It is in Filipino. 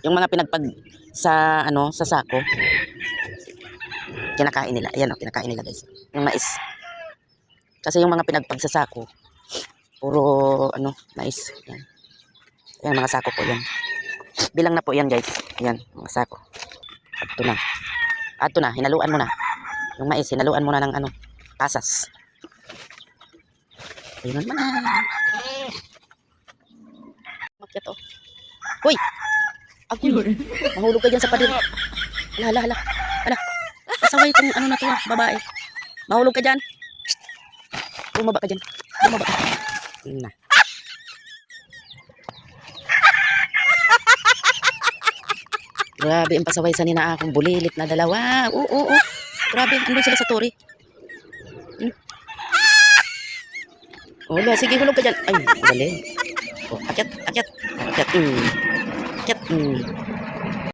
Yung mga pinagpag sa ano, sa sako, kinakain nila. Ayan oh, kinakain nila guys. Yung mais. Kasi yung mga pinagpag sa sako, puro ano, mais. Yan. Yan mga sako po yan. Bilang na po yan guys. Yan, mga sako. Ato na. Ato na, hinaluan mo na. Yung mais, hinaluan mo na ng ano, pasas. Ayun naman. Makyat oh. Hoy! Agoy! Mahulog ka dyan sa pader. Hala, hala, hala. Hala. Pasaway itong ano na to, babae. Mahulog ka dyan. Bumaba ka dyan. Bumaba ka. Yun na. Grabe ang pasaway sa nina akong bulilit na dalawa. Oo. Grabe, andun sila sa tori. Wala, sige, hulog ka dyan. Ay, galing. Oh, akyat. Akyat.